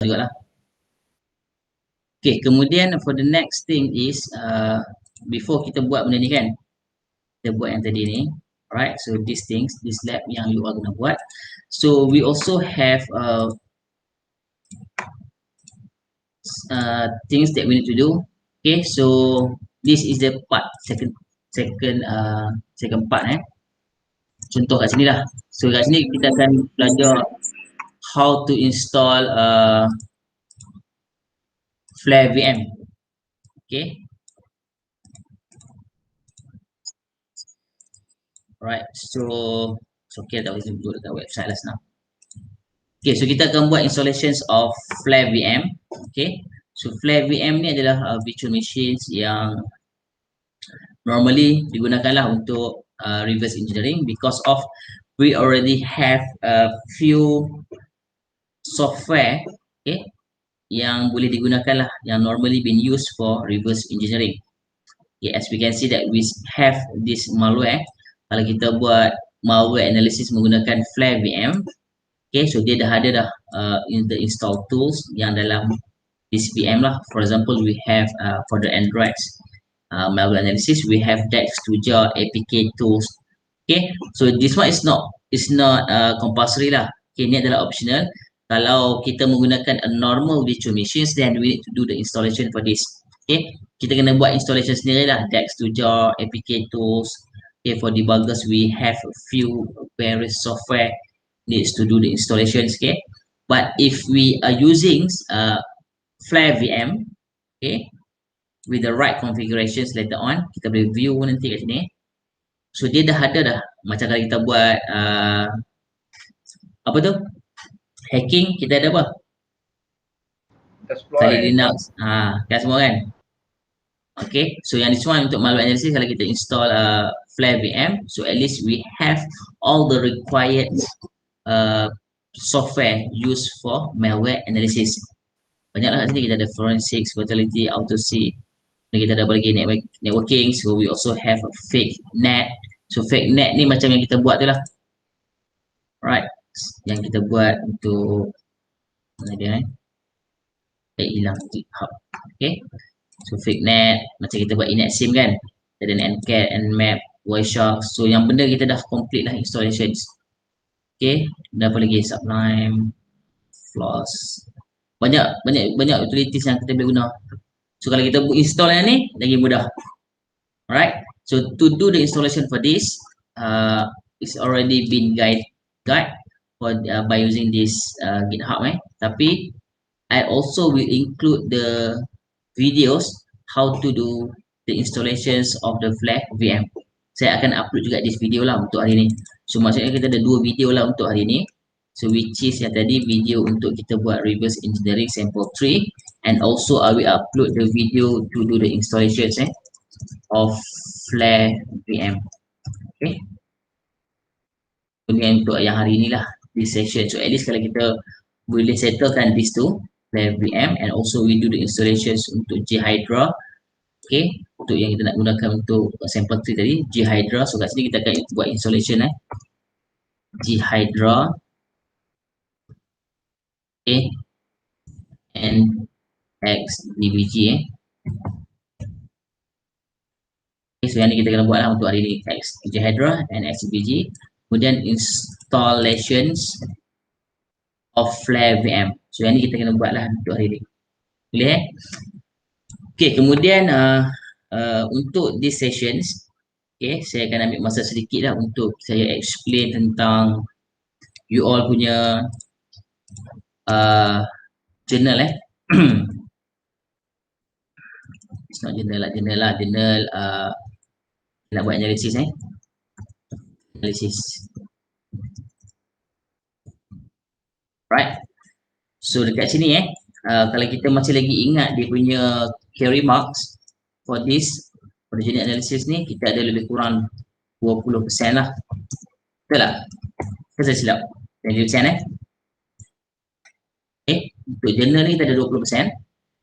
juga lah. Okay, kemudian for the next thing is before kita buat benda ni kan, kita buat yang tadi ni, alright, so these things, this lab yang you are gonna buat, so we also have things that we need to do. Okay, so this is the part second part. Contoh kat sini lah. So kat sini kita akan belajar how to install Flare VM. Okay. Alright, so okay, tak boleh sebut dekat website lah senang. Okay, so kita akan buat installations of Flare VM. Okay, so Flare VM ni adalah virtual machines yang normally digunakan lah untuk reverse engineering because of we already have a few software, okay, yang boleh digunakan lah, yang normally been used for reverse engineering. Okay, as we can see that we have this malware. Kalau kita buat malware analysis menggunakan Flare VM, okay, so dia dah ada dah in the install tools yang dalam this VM lah. For example, we have for the Android malware analysis, we have Dex2Jar APK tools. Okay, so this one is not compulsory lah. Okay, ni adalah optional. Kalau kita menggunakan a normal virtual machines, then we need to do the installation for this. Okay, kita kena buat installation sendiri lah. Dex2Jar, APK tools. Okay, for debuggers, we have a few various software needs to do the installations. Okay, but if we are using Flare VM, okay, with the right configurations later on, kita boleh view nanti kat sini. So dia dah ada dah. Macam kalau kita buat apa tu? Hacking, kita ada apa? Kali Linux. Kan semua kan? Okay, so yang this one untuk malware analysis, kalau kita install Flare VM, so at least we have all the required software used for malware analysis. Banyaklah kat sini, kita ada forensics, fatality, AutoSeek. Dan kita ada apa lagi, networking, so we also have a fake net. So fake net ni macam yang kita buat tu lah. Right, yang kita buat untuk mana dia hilang GitHub. Okay, so fake net macam kita buat inet sim kan, ada Ncat, Nmap, Wireshark. So yang benda kita dah complete lah installations. Okay, dan apa lagi, Sublime, Floss, banyak utilities yang kita boleh guna. So kalau kita install yang ni lagi mudah. Alright, so to do the installation for this, it's already been guide for by using this GitHub. Tapi I also will include the videos how to do the installations of the Flare VM. Saya akan upload juga this video lah untuk hari ni. So maksudnya kita ada 2 video lah untuk hari ni. So which is yang tadi video untuk kita buat reverse engineering sample 3, and also I will upload the video to do the installations of Flare VM. Okay. Ini untuk yang hari ni lah, this session. So at least kalau kita boleh settlekan these two, Flare VM, and also we do the installations untuk GHydra. Okay, untuk yang kita nak gunakan untuk sample 3 tadi, GHydra. So kat sini kita akan buat installation GHydra. Okay, and XDBG. Okay, so yang ni kita kena buat lah untuk hari ni, GHydra and XDBG. Kemudian installations of Flare VM. So yang ni kita kena buat lah untuk hari ni. Boleh Okay, kemudian untuk these sessions, okay, saya akan ambil masa sedikit lah untuk saya explain tentang you all punya journal it's not journal lah, journal nak buat analisis right. So dekat sini kalau kita masih lagi ingat dia punya carry marks for this, for the journal analysis ni, kita ada lebih kurang 20% lah. Betul tak? Ke saya silap? 20% Okay, untuk journal ni kita ada 20%,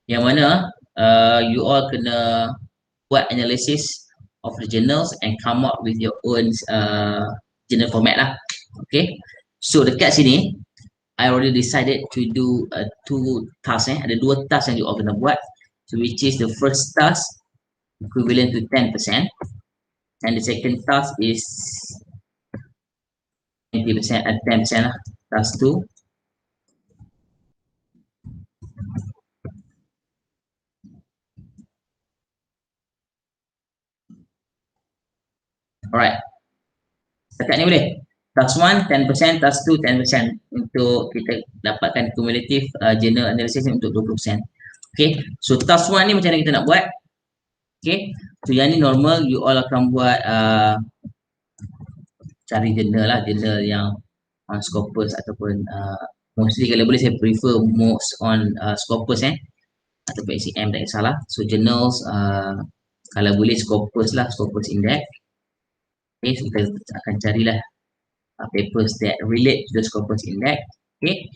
yang mana you all kena buat analysis of the journals and come up with your own journal format lah. Okay, so dekat sini I already decided to do two tasks. Ada dua task yang you all kena buat. So which is the first task equivalent to 10%, and the second task is 20% at 10% lah. Task 2. Alright. Setakat ni boleh? Task 1, 10%, task 2, 10% untuk kita dapatkan cumulative general analysis ni untuk 20%. Okay, so task 1 ni macam mana kita nak buat? Okay, so yang ni normal, you all akan buat cari journal lah, journal yang on Scopus ataupun mostly kalau boleh saya prefer most on Scopus ataupun ACM, tak kisahlah. So journals kalau boleh Scopus lah, Scopus Index. Okay, so kita akan carilah papers that relate to the Scopus Index. Okay,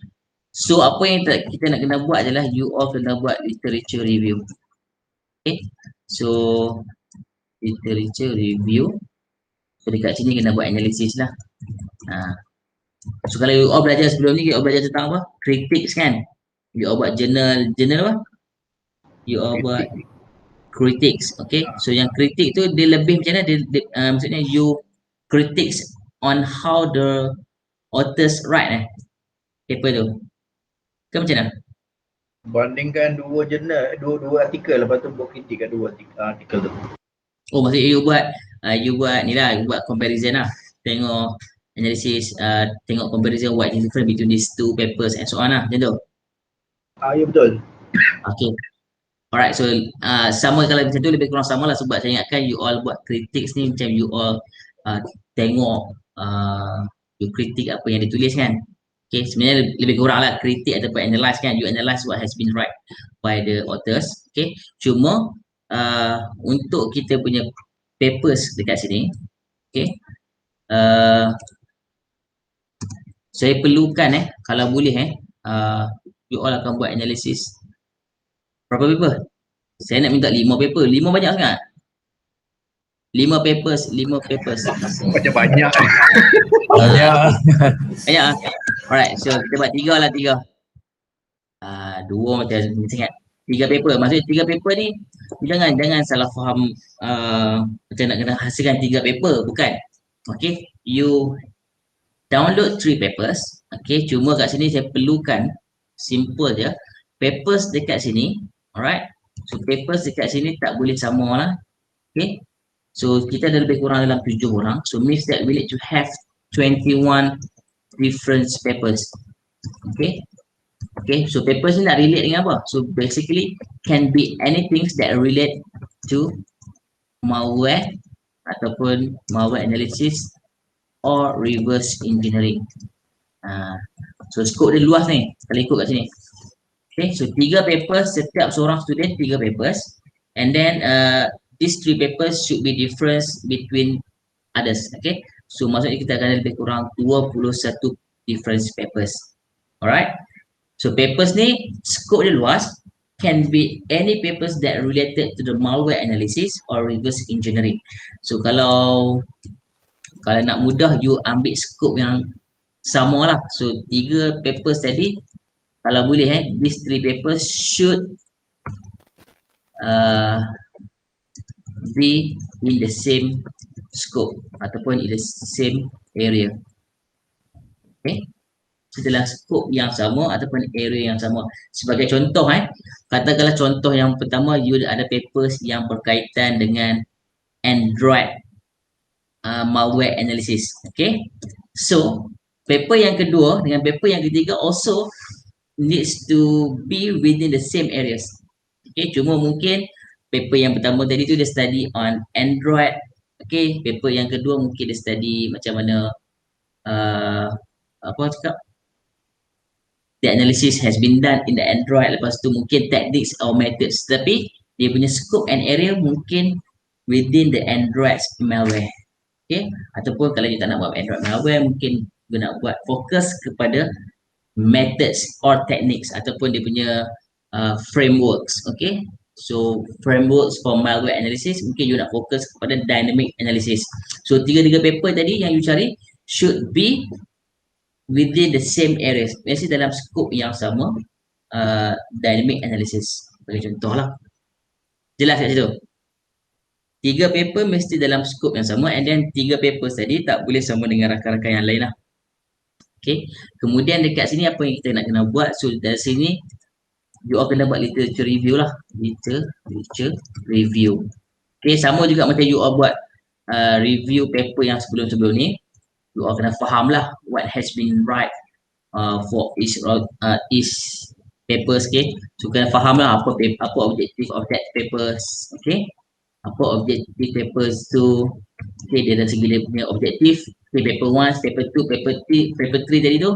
so apa yang kita nak kena buat adalah you all kena buat literature review. Okay, so literature review. So dekat sini kena buat analisis lah. So kalau you all belajar sebelum ni, you all belajar tentang apa? Critics kan? You all buat journal apa? You all buat critics, okay? So yang kritik tu dia lebih macam mana? Maksudnya you critics on how the authors write paper tu. Ke macam mana? Bandingkan dua jurnal, dua artikel, lepas tu buat kritik kat dua artikel tu. Oh, maksudnya you buat ni lah, you buat comparison lah. Tengok analysis, tengok comparison what is different between these two papers and so on lah, macam tu. Ya betul. Okay. Alright, so sama kalau macam tu lebih kurang sama lah, sebab saya ingatkan you all buat critics ni macam you all tengok you kritik apa yang ditulis kan. Okay, sebenarnya lebih kurang lah kritik ataupun analyse kan. You analyse what has been write by the authors. Okay, cuma untuk kita punya papers dekat sini, okay, saya perlukan kalau boleh you all akan buat analisis berapa paper? Saya nak minta 5 paper. 5 banyak sangat. 5 papers. Macam banyak. Banyak. Alright, so kita buat 3 lah, 3. 2 macam sangat. 3 paper. Maksudnya 3 paper ni jangan salah faham macam nak kena hasilkan 3 paper, bukan. Okay, you download 3 papers. Okay, cuma kat sini saya perlukan simple je papers dekat sini. Alright, so papers dekat sini tak boleh sama lah. Okay, so kita ada lebih kurang dalam 7 orang. So means that we need to have 21 different papers. Okay, so papers ni nak relate dengan apa? So basically can be anything that relate to malware ataupun malware analysis or reverse engineering. So scope dia luas ni kalau ikut kat sini. Okay, so 3 papers, setiap seorang student 3 papers, and then these 3 papers should be different between others. Okay, so maksudnya kita akan ada lebih kurang 21 different papers. Alright, so papers ni scope dia luas, can be any papers that related to the malware analysis or reverse engineering. So kalau nak mudah, you ambil scope yang sama lah. So 3 papers tadi, kalau boleh these 3 papers should be in the same scope ataupun in the same area. Okay, setelah scope yang sama ataupun area yang sama. Sebagai contoh katakanlah contoh yang pertama, you ada papers yang berkaitan dengan Android malware analysis. Okay, so paper yang kedua dengan paper yang ketiga also needs to be within the same areas. Okay, cuma mungkin paper yang pertama tadi tu dia study on Android. Okay, paper yang kedua mungkin dia study macam mana the analysis has been done in the Android. Lepas tu mungkin techniques or methods, tapi dia punya scope and area mungkin within the Android malware. Okay, ataupun kalau kita nak buat Android malware, mungkin kita nak buat fokus kepada methods or techniques ataupun dia punya frameworks. Okay, so frameworks for malware analysis, mungkin you nak fokus kepada dynamic analysis. So 3 paper tadi yang you cari should be within the same areas. Mesti dalam skop yang sama, dynamic analysis. Bagi contoh lah. Jelas kat situ? 3 paper mesti dalam skop yang sama, and then 3 paper tadi tak boleh sama dengan rakan-rakan yang lain lah. Okay. Kemudian dekat sini apa yang kita nak kena buat? So dari sini you all kena buat literature review lah. Literature review. Okay, sama juga macam you all buat review paper yang sebelum-sebelum ni. You all kena faham lah what has been right for each papers. Okay, so kena faham lah apa objektif of that papers. Okay, apa objektif papers tu. Okay, dia dari segi dia punya objektif. Okay, paper 1, paper 2, paper 3 tadi tu,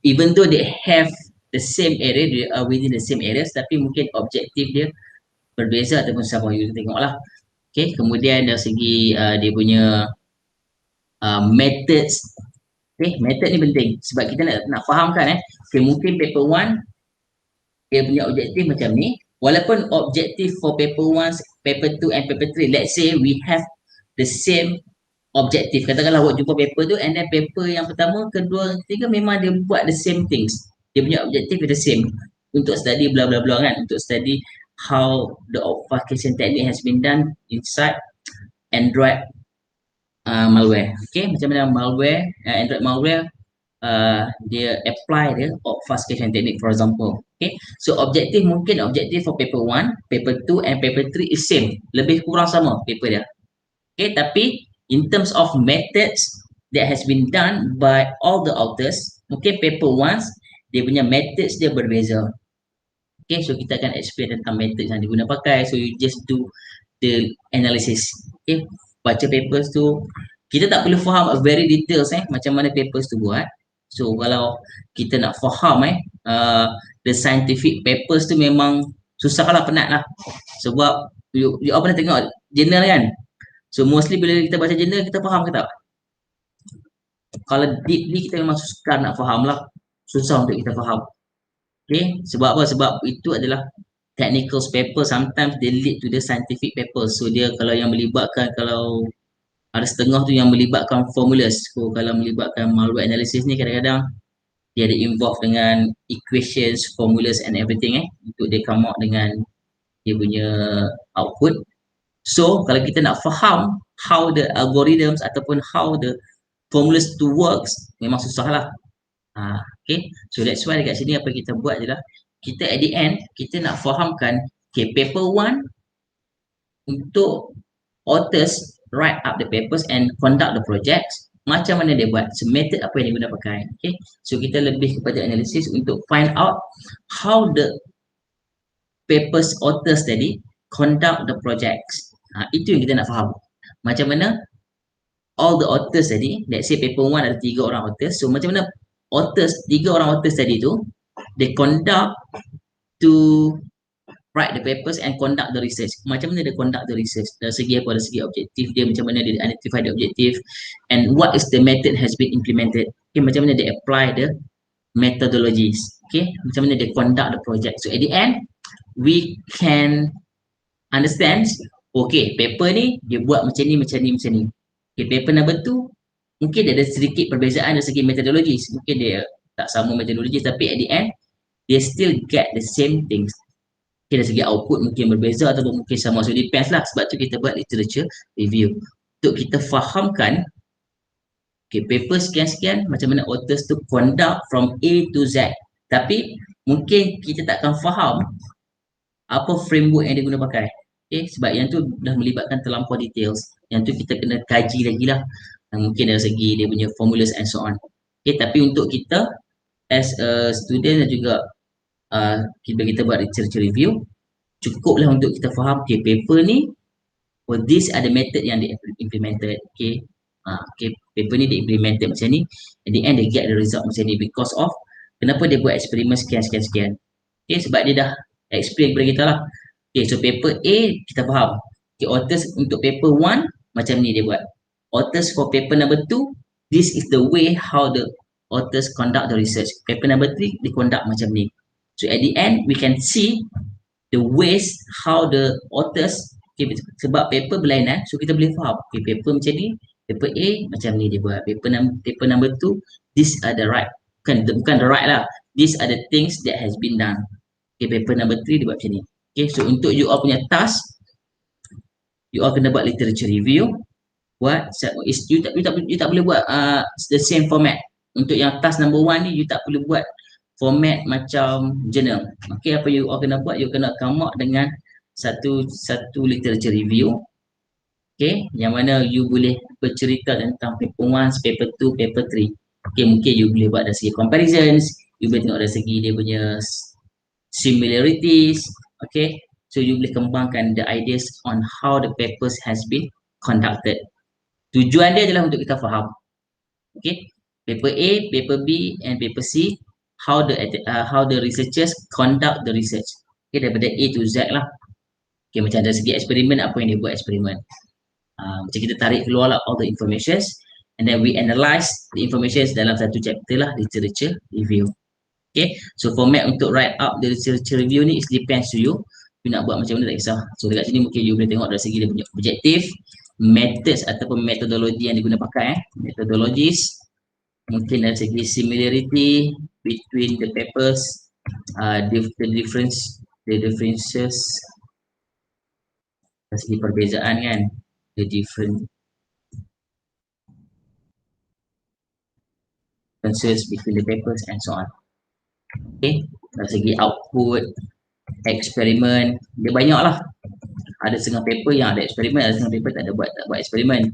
even though they have the same area, they are within the same areas, tapi mungkin objektif dia berbeza ataupun sama. You tengok lah. Okay, kemudian dari segi dia punya methods. Okay, method ni penting sebab kita nak fahamkan okay, mungkin paper 1 dia punya objektif macam ni, walaupun objektif for paper 1, paper 2 and paper 3, let's say we have the same objektif. Katakanlah awak jumpa paper tu, and then paper yang pertama, kedua, ketiga memang dia buat the same things. Dia punya objektif is the same. Untuk study bla bla bla kan, untuk study how the obfuscation technique has been done inside Android malware. Okay, macam mana malware, Android malware dia apply dia obfuscation technique, for example. Okay, so objektif mungkin objektif for paper 1, paper 2 and paper 3 is same, lebih kurang sama paper dia. Okay, tapi in terms of methods that has been done by all the authors, mungkin paper 1 dia punya methods dia berbeza. Okay, so kita akan explain tentang methods yang diguna pakai. So you just do the analysis. Okay, baca papers tu, kita tak perlu faham very details macam mana papers tu buat. So kalau kita nak faham the scientific papers tu memang susah lah, penat lah. Sebab you pernah tengok journal kan? So mostly bila kita baca journal, kita faham ke tak? Kalau deeply kita memang susah nak faham lah. Susah untuk kita faham. Okay, sebab apa? Sebab itu adalah technical paper, sometimes they lead to the scientific paper. So dia kalau yang melibatkan, kalau ada setengah tu yang melibatkan formulas. So kalau melibatkan malware analysis ni, kadang-kadang dia ada involve dengan equations, formulas and everything untuk dia come out dengan dia punya output. So kalau kita nak faham how the algorithms ataupun how the formulas to works, memang susah lah. Okay, so that's why dekat sini apa kita buat adalah kita at the end kita nak fahamkan okay, paper 1 untuk authors write up the papers and conduct the projects, macam mana dia buat, so method apa yang dia guna pakai. Okay, so kita lebih kepada analysis untuk find out how the papers authors tadi conduct the projects. Itu yang kita nak faham. Macam mana all the authors tadi, let's say paper 1 ada 3 orang authors, so macam mana authors, 3 orang authors tadi tu, they conduct to write the papers and conduct the research. Macam mana dia conduct the research? Dari segi apa? Dari segi objektif dia, macam mana dia identify the objective, and what is the method has been implemented. Okay, macam mana dia apply the methodologies. Okay, macam mana dia conduct the project. So at the end, we can understand, okay, paper ni dia buat macam ni, macam ni, macam ni. Okay, paper number 2, mungkin dia ada sedikit perbezaan dari segi methodologies. Mungkin dia tak sama methodologies, tapi at the end, they still get the same things. Okay, dari segi output mungkin berbeza ataupun mungkin sama. So depends lah. Sebab tu kita buat literature review. Untuk kita fahamkan, okay, paper sekian-sekian, macam mana authors tu conduct from A to Z. Tapi mungkin kita takkan faham apa framework yang dia guna pakai. Okay, sebab yang tu dah melibatkan terlampau details. Yang tu kita kena kaji lagi lah. Mungkin dari segi dia punya formulas and so on. Okay, tapi untuk kita as a student dan juga kita buat literature review, cukuplah untuk kita faham, okay, paper ni, oh, these are the method yang dia implemented. Okay, okay, paper ni dia implemented macam ni, at the end they get the result macam ni because of kenapa dia buat eksperimen sekian. Okay, sebab dia dah explain kepada kita lah. Okay, so paper A kita faham. Okay, authors untuk paper 1 macam ni dia buat. Authors for paper number 2, this is the way how the authors conduct the research. Paper number 3 they conduct macam ni. So at the end we can see the ways how the authors, okay, sebab paper berlainan, so kita boleh faham, okay, paper macam ni, paper A macam ni dia buat, paper number 2, these are the right bukan the right lah. These are the things that has been done. Okay, paper number 3 dia buat macam ni. Okay, so untuk you all punya task, you all kena buat literature review. You tak boleh buat the same format. Untuk yang task number 1 ni, you tak perlu buat format macam journal. Okay, apa you all kena buat, you kena come up dengan satu literature review. Okay, yang mana you boleh bercerita tentang paper 1, paper 2, paper 3. Okay, mungkin you boleh buat dari segi comparisons, you boleh tengok dari segi dia punya similarities. Okay, so you boleh kembangkan the ideas on how the papers has been conducted. Tujuan dia adalah untuk kita faham. Okay, paper A, paper B and paper C, how the researchers conduct the research. Okay, daripada A to Z lah. Okay, macam dari segi eksperimen, apa yang dia buat eksperimen. Macam kita tarik keluar lah all the informations and then we analyse the informations dalam satu chapter lah, literature review. Okay, so format untuk write up the literature review ni is depends to you. You nak buat macam mana tak kisah. So dekat sini mungkin you boleh tengok dari segi dia punya objektif, methods ataupun metodologi yang diguna pakai, methodologies, mungkin dari segi similarity between the papers, the differences dari segi perbezaan kan, the differences between the papers and so on. Okay, dari segi output, eksperimen, dia banyak lah. Ada setengah paper yang ada eksperimen, ada setengah paper tak buat eksperimen.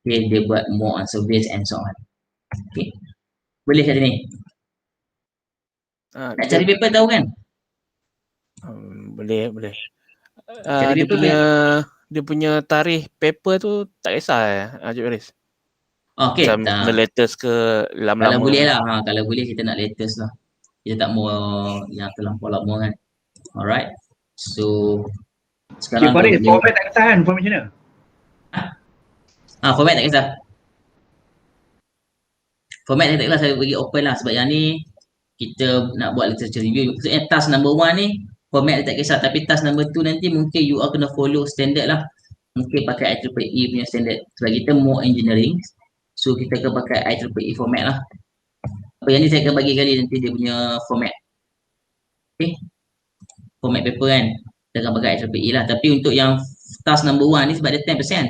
Okay, dia buat more on surveys and so on. Okay, boleh kat sini? Nak cari paper tahu kan? Boleh. Cari paper Dia punya tarikh paper tu tak kisah Encik Faris. Okay, macam latest ke lama-lama. Kalau boleh lah, kalau boleh kita nak latest lah. Kita tak mau yang terlampau lama kan. Alright. So sekarang Faris, format tak kisah kan? Format macam mana? Format tak kisah. Format tak kisah, saya bagi open lah sebab yang ni kita nak buat literature review. Maksudnya task number 1 ni format tak kisah, tapi task number 2 nanti mungkin you all kena follow standard lah. Mungkin pakai IEEE punya standard. Sebab kita more engineering, so kita akan pakai IEEE format lah. Apa yang ni saya akan bagi kali nanti dia punya format. Okay, format paper kan, kita akan pakai IEEE lah. Tapi untuk yang task number 1 ni sebab dia 10%.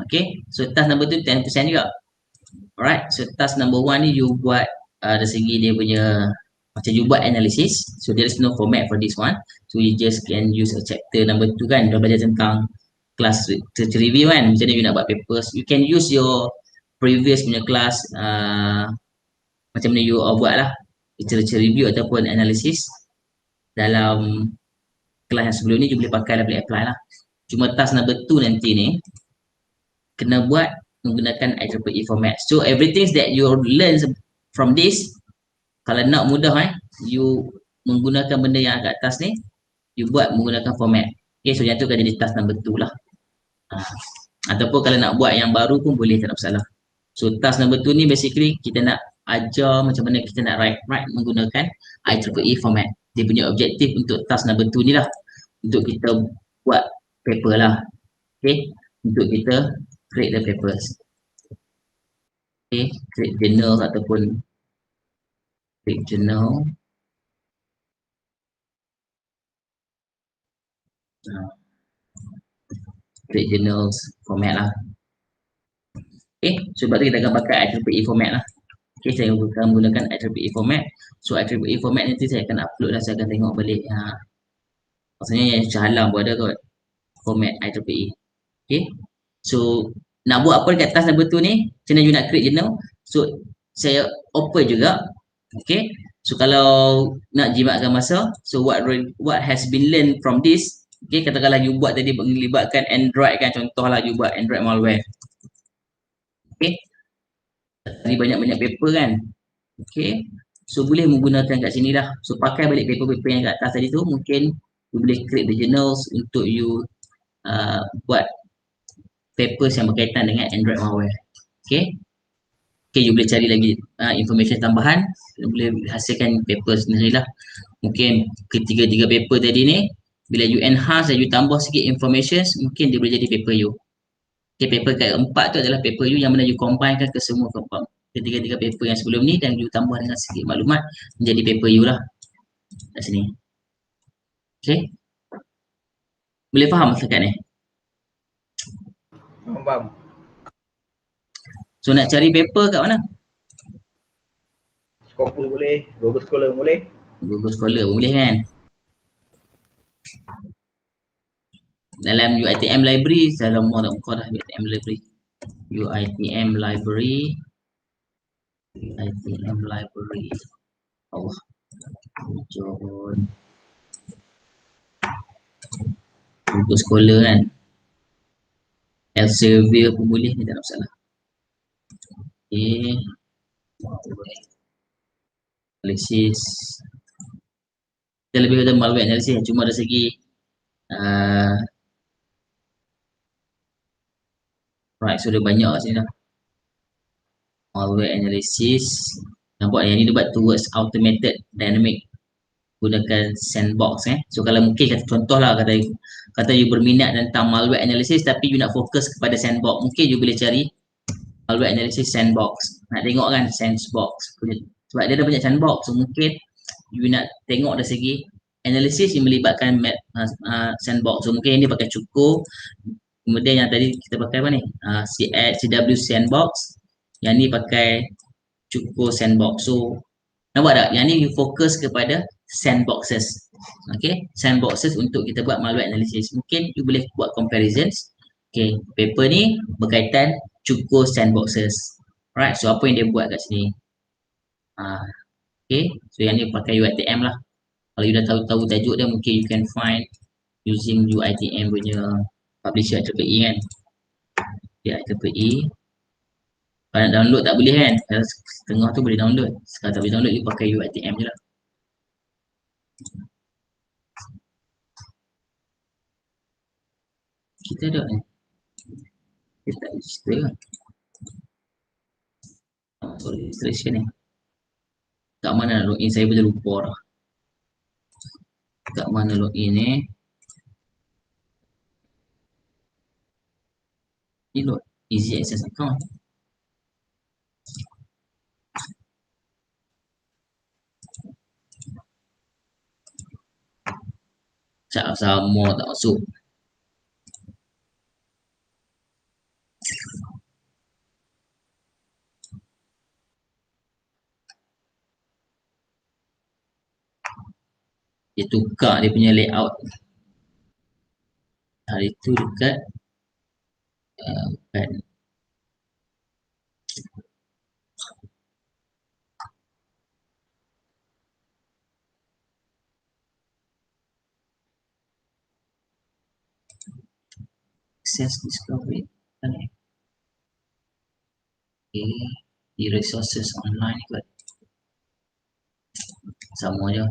Okay, so task number 2 10% juga. Alright, so task number 1 ni you buat dari segi dia punya macam you buat analysis. So there is no format for this one. So you just can use a chapter number 2 kan. Dah belajar tentang kelas literature review kan. Macam mana you nak buat papers. You can use your previous punya kelas macam mana you buat lah literature review ataupun analysis. Dalam kelas yang sebelum ni you boleh pakai lah, boleh apply lah. Cuma task number 2 nanti ni kena buat menggunakan IEEE format. So everything that you learn from this, kalau nak mudah you menggunakan benda yang agak atas ni, you buat menggunakan format. Okay, so yang tu kan jadi task number 2 lah. Ataupun kalau nak buat yang baru pun boleh, tak ada masalah. So task number 2 ni basically kita nak ajar macam mana kita nak write menggunakan IEEE format. Dia punya objektif untuk task number 2 ni lah, untuk kita buat paper lah. Okay, untuk kita create the papers. Okay, create journal ataupun create journal. Create journals format lah. Okay, sebab tu kita akan pakai IEEE format lah. Okay, saya akan menggunakan IEEE format. So IEEE format nanti saya akan upload lah, saya akan tengok balik. Maksudnya yang Shah Alam pun ada kot format IEEE. Okay, so nak buat apa dekat task number 2 ni, macam mana you nak create journal. So saya open juga. Okay, so kalau nak jimatkan masa, so what has been learned from this. Okay, katakanlah you buat tadi melibatkan Android kan, contohlah you buat Android malware. Okay, tadi banyak-banyak paper kan. Okay, so boleh menggunakan kat sini lah. So pakai balik paper-paper yang kat atas tadi tu, mungkin you boleh create the journals untuk you buat papers yang berkaitan dengan Android malware. Okay, you boleh cari lagi information tambahan, you boleh hasilkan paper sendirilah. Mungkin ketiga-tiga paper tadi ni, bila you enhance dan you tambah sikit information, mungkin dia boleh jadi paper you. Okay, paper keempat tu adalah paper you yang mana you combinekan ke semua ketiga-tiga paper yang sebelum ni dan you tambah dengan sikit maklumat menjadi paper you lah kat sini. Okay, boleh faham setakat ni? Faham. So nak cari paper kat mana? Scopus boleh, Google Scholar boleh. Google Scholar pun boleh kan? Dalam UiTM library, saya lama tak buka dah UiTM library. UiTM library. UiTM library. Allah. John. Google Scholar kan. Elsevier pun boleh ni, tak ada masalah. Okay. Analisis. Kita lebih kepada malware analysis, cuma dari segi right, so dia banyak kat sini dah. Malware analysis. Nampak yang ni dia buat towards automated dynamic gunakan sandbox So kalau mungkin kata contohlah kata you berminat tentang malware analysis tapi you nak fokus kepada sandbox, mungkin you boleh cari malware analysis sandbox. Nak tengok kan sandbox sebab dia ada banyak sandbox, so mungkin you nak tengok dari segi analisis yang melibatkan sandbox. So mungkin yang ni pakai cukup. Kemudian yang tadi kita pakai apa ni? CW sandbox. Yang ni pakai cukup sandbox. So nampak tak? Yang ni you fokus kepada sandboxes. Okay, sandboxes untuk kita buat malware analysis. Mungkin you boleh buat comparisons. Okay, paper ni berkaitan cukup sandboxes. Alright, so apa yang dia buat kat sini? Okay, so yang ni pakai UiTM lah. Kalau you dah tahu tajuk dia, mungkin you can find using UiTM punya publisher IEEE kan. Dia IEEE. Kalau nak download tak boleh kan? Kalau setengah tu boleh download. Kalau tak boleh download, you pakai UiTM je lah. Kita ada ni. Kita tak register kan? So registration ni. Kat mana nak login? Saya pun lupa dah. Kat mana login ni? Ni load. Easy access account. Cak sama tak masuk. Dia tukar dia punya layout. Hari tu dekat kan. Access discovery. Okay. Di resources online ni kot. Sama je.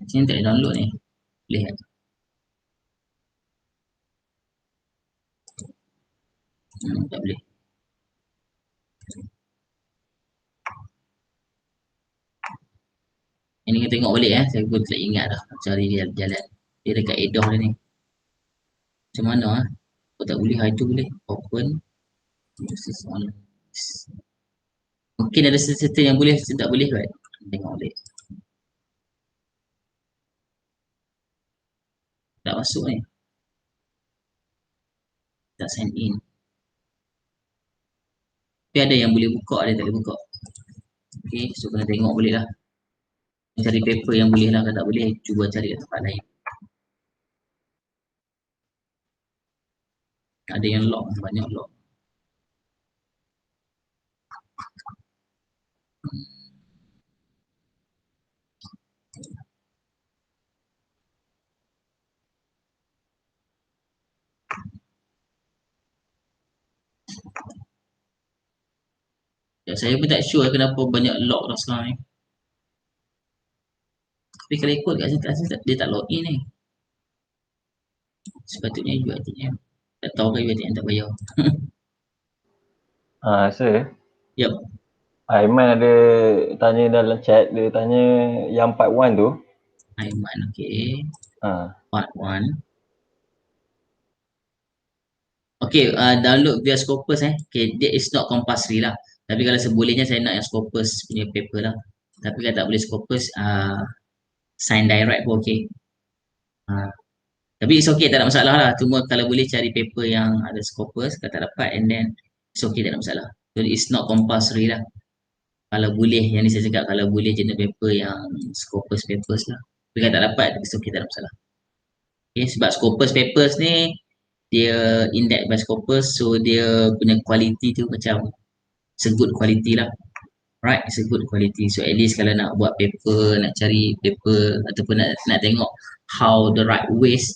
Sini tak boleh download ni. Boleh kan? Tak boleh. Ini kita tengok balik saya pun tak ingat dah cari dia jalan. Dia dekat edoh dia ni. Macam mana Oh tak boleh, hari tu boleh. Open. Mungkin ada sesuatu yang boleh, sesuatu tak boleh kan? Tengok balik. Tak masuk ni. Tak sign in. Tapi ada yang boleh buka, ada yang tak boleh buka. Okay, so kena tengok boleh lah. Cari paper yang boleh lah, kalau tak boleh, cuba cari kat tempat lain. Ada yang lock, banyak lock. Ya, saya pun tak sure kenapa banyak lock dah sekarang ni. Tapi kalau ikut kat sini, dia tak login ni. Sepatutnya UiTM. Tak tahu kan UiTM tak bayar. Sir. Yup. Aiman ada tanya dalam chat, dia tanya yang part 1 tu. Aiman, okay. Ha. Part 1. Okay, download via Scopus Okay, that is not compulsory lah. Tapi kalau sebolehnya saya nak yang Scopus punya paper lah. Tapi kalau tak boleh Scopus, sign direct pun okay. Tapi it's okay, tak ada masalah lah. Cuma kalau boleh cari paper yang ada Scopus, kalau tak dapat and then it's okay, tak ada masalah. So it's not compulsory lah. Kalau boleh, yang ni saya cakap kalau boleh jenis paper yang Scopus papers lah. Tapi kalau tak dapat, it's okay, tak ada masalah. Okay, sebab Scopus papers ni dia index by Scopus, so dia punya quality tu macam it's a good quality lah. Right, it's a good quality. So at least kalau nak buat paper, nak cari paper ataupun nak tengok how the right ways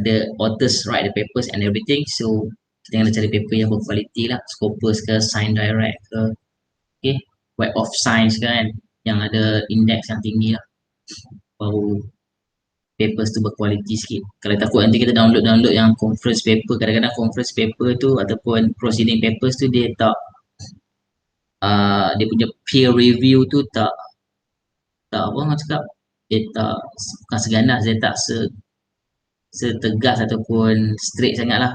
the authors write the papers and everything. So kita kena cari paper yang berkualiti lah. Scopus ke, Sign Direct ke, okay, Web of Science kan, yang ada index yang tinggi lah. Baru papers tu berkualiti sikit. Kalau takut nanti kita download yang conference paper, kadang-kadang conference paper tu ataupun proceeding papers tu dia tak dia punya peer review tu tak apa orang cakap, dia tak bukan seganas, dia tak setegas ataupun straight sangat lah.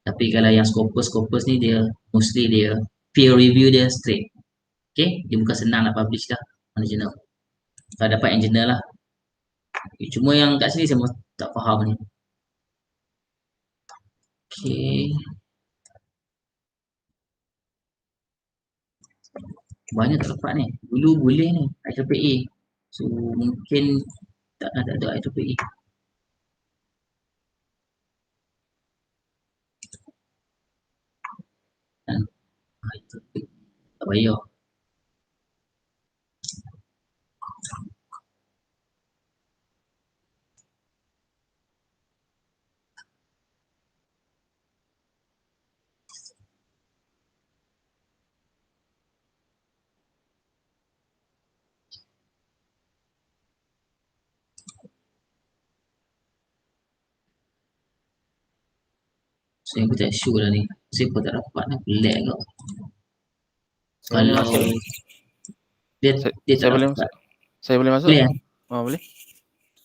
Tapi kalau yang Scopus ni dia mostly dia peer review dia straight. Okay, dia bukan senang nak publish dah mana journal. Kalau dapat yang journal lah. Okay, cuma yang kat sini saya tak faham ni. Okay. Banyak tak dapat ni. Dulu boleh ni IEEE. So mungkin tak ada IEEE. Tak payah. Saya pun tak sure lah ni. Saya pun tak dapat lah. Lag kau. Saya boleh Kalau masuk. dia Saya tak boleh dapat. masuk. Saya boleh masuk. Boleh Oh, boleh.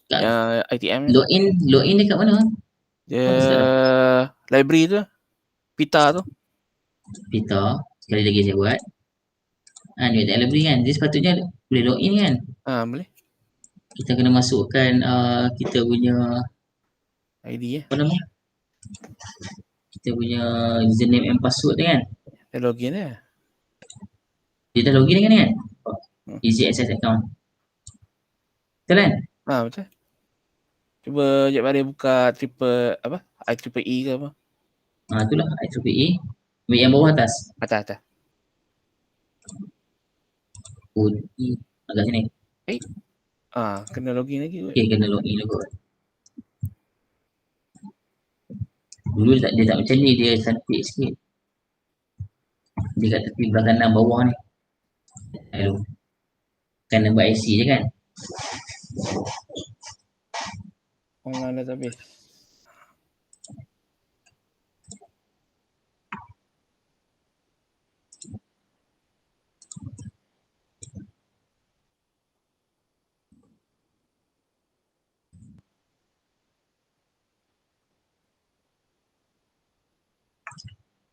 Kat Yang ITM ni. login dekat mana? Dia Oh, tak library tu. Pita tu. Peter, sekali lagi saya buat. Ni ada library kan. Dia sepatutnya boleh login kan. Boleh. Kita kena masukkan kita punya ID apa nama? Kita punya username and password ni kan. Dia login dia. Dia dah login kan kan? Easy access account. Betul kan? Betul. Cuba jap balik buka IEEE ke apa? Itulah IEEE. Ambil yang bawah atas. Atas. Agak sini. Kena login lagi kot. Okay, kena login dulu. Dulu dia tak macam ni, dia cantik sikit. Dia kat tepi belah kanan bawah ni. Hello. Kan buat IC je kan? Online database.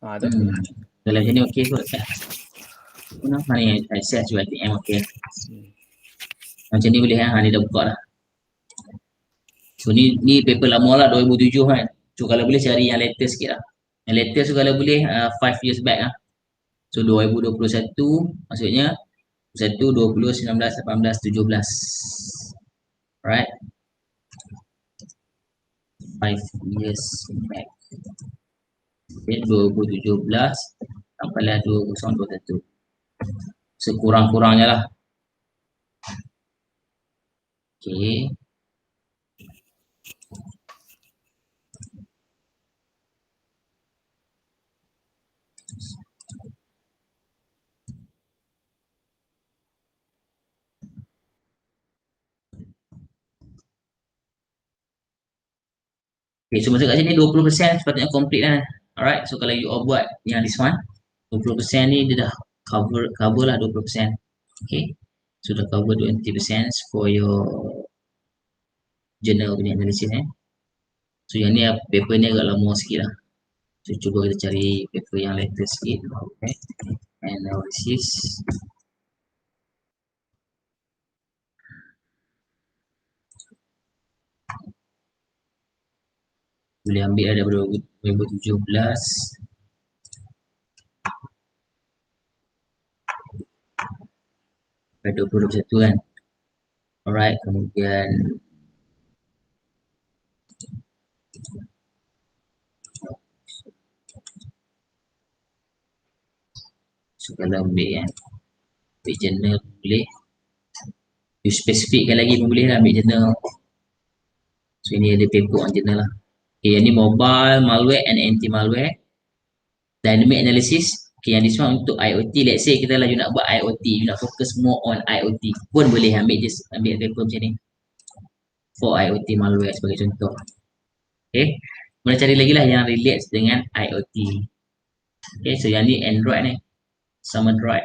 Ada. Kalau macam ni okey kot. Kenapa ni access juga ATM okey. Macam ni boleh ni dah buka dah. So ni paper lama lah 2007 kan. So kalau boleh cari yang latest sikit lah. Yang latest tu kalau boleh 5 years back lah. So 2021 maksudnya 1, 20, 19, 18, 17. Alright. 5 years back. Okay, 2017 sampailah 2021. Sekurang-kurangnya lah. Okay. Okay, so masuk kat sini 20% sepatutnya complete lah. Alright, so kalau you all buat yang this one 20% ni dia dah cover lah 20%. Okay, so dah cover 20% for your journal punya analysis So yang ni paper ni agak lama sikit lah. So, cuba kita cari paper yang latest sikit. Okay. Analysis. Boleh ambil ada 2017. Pada 2021 kan. Alright, kemudian so kalau ambil kan, ambil journal boleh. You spesifikkan lagi pun boleh lah ambil journal. So ini ada paper on journal lah. Okay, yang ni mobile, malware and anti-malware. Dynamic analysis. Okay, yang this one untuk IoT. Let's say kita lah you nak buat IoT, you nak fokus more on IoT. Pun boleh ambil paper macam ni. For IoT malware sebagai contoh. Okay. Kemudian cari lagi lah yang relate dengan IoT. Okay, so yang ni Android ni. Sama Android.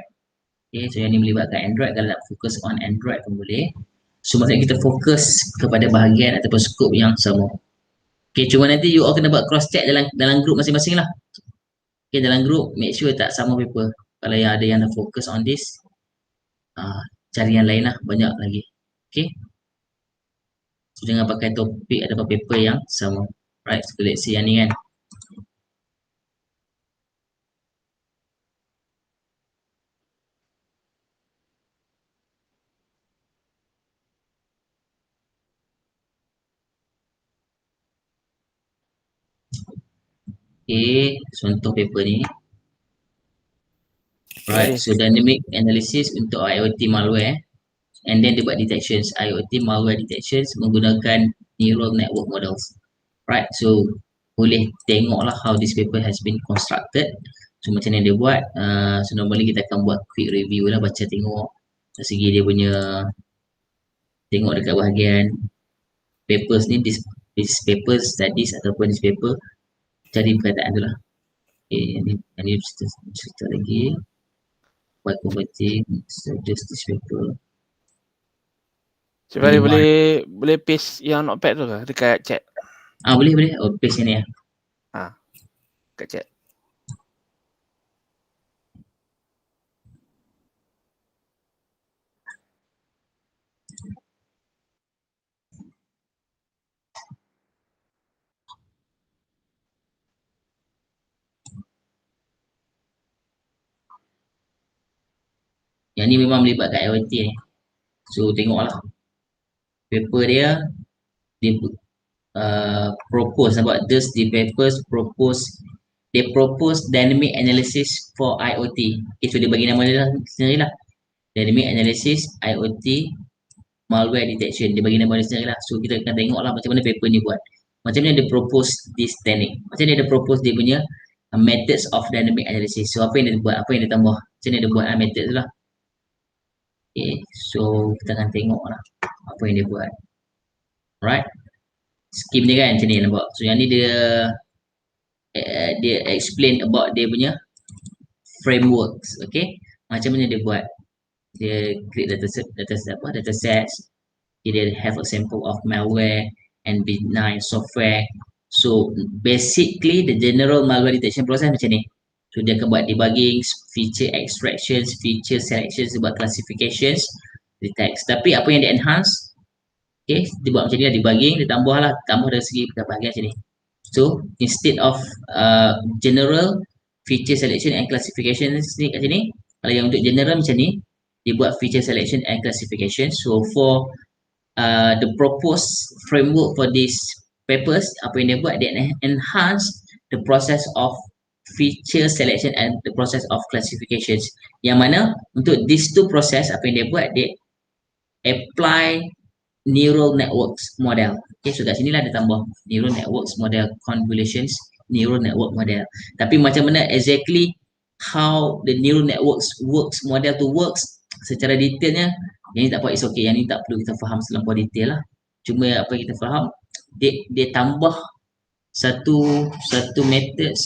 Okay, so yang ni melibatkan Android. Kalau nak fokus on Android pun boleh. So maksudnya kita fokus kepada bahagian ataupun skop yang sama. Okay, cuma nanti you all kena buat cross check dalam group masing-masing lah. Okay, dalam group make sure tak sama paper. Kalau yang ada yang nak fokus on this, cari yang lain lah, banyak lagi. Okay. So jangan pakai topik ataupun paper yang sama. Right, so let's see yang ni kan. Okay, contoh paper ni. Right, so dynamic analysis untuk IoT malware. And then dia buat detections, IoT malware detections menggunakan neural network models. Right, so boleh tengok lah how this paper has been constructed. So macam mana dia buat. So normally kita akan buat quick review lah, baca tengok dari segi dia punya, tengok dekat bahagian papers ni, this paper studies ataupun this paper, cari perkataan tu lah. Okay, ini cerita lagi. Buat converting, suggest this paper. Sebab boleh paste yang notepad tu ke dekat chat? Boleh. Oh, paste ni ya. Dekat chat. Yang ni memang melibatkan IoT ni. So tengoklah paper dia propose about this, the papers propose, they propose dynamic analysis for IoT. Okay, so dia bagi nama dia sendiri lah, dynamic analysis IoT malware detection. Dia bagi nama dia sendiri lah. So kita akan tengok lah macam mana paper ni buat, macam mana dia propose this technique, macam mana dia propose dia punya methods of dynamic analysis. So apa yang dia buat, apa yang dia tambah, macam mana dia buat method tu lah. Okay, so kita akan tengok lah apa yang dia buat. Alright, scheme ni kan macam ni nampak. So yang ni dia explain about dia punya frameworks. Okay, macam mana dia buat. Dia create data sets. Dia have a sample of malware and benign software. So basically the general malware detection process macam ni. So dia akan buat debugging, feature extractions, feature selections, dia buat classifications, detect. Tapi apa yang dia enhance, okay, dia buat macam ni lah, debugging, dia tambah dari segi bahagian macam ni. So instead of general feature selection and classification ni kat sini, kalau yang untuk general macam ni, dia buat feature selection and classification. So for the proposed framework for these papers, apa yang dia buat, dia enhance the process of feature selection and the process of classifications. Yang mana untuk these two process, apa yang dia buat, dia apply neural networks model. Okay, so kat sini lah dia tambah neural networks model, convolutions neural network model. Tapi macam mana exactly how the neural networks works, model tu works secara detailnya, yang ni tak apa, it's okay, yang ni tak perlu kita faham selampau detail lah. Cuma apa yang kita faham, dia tambah satu methods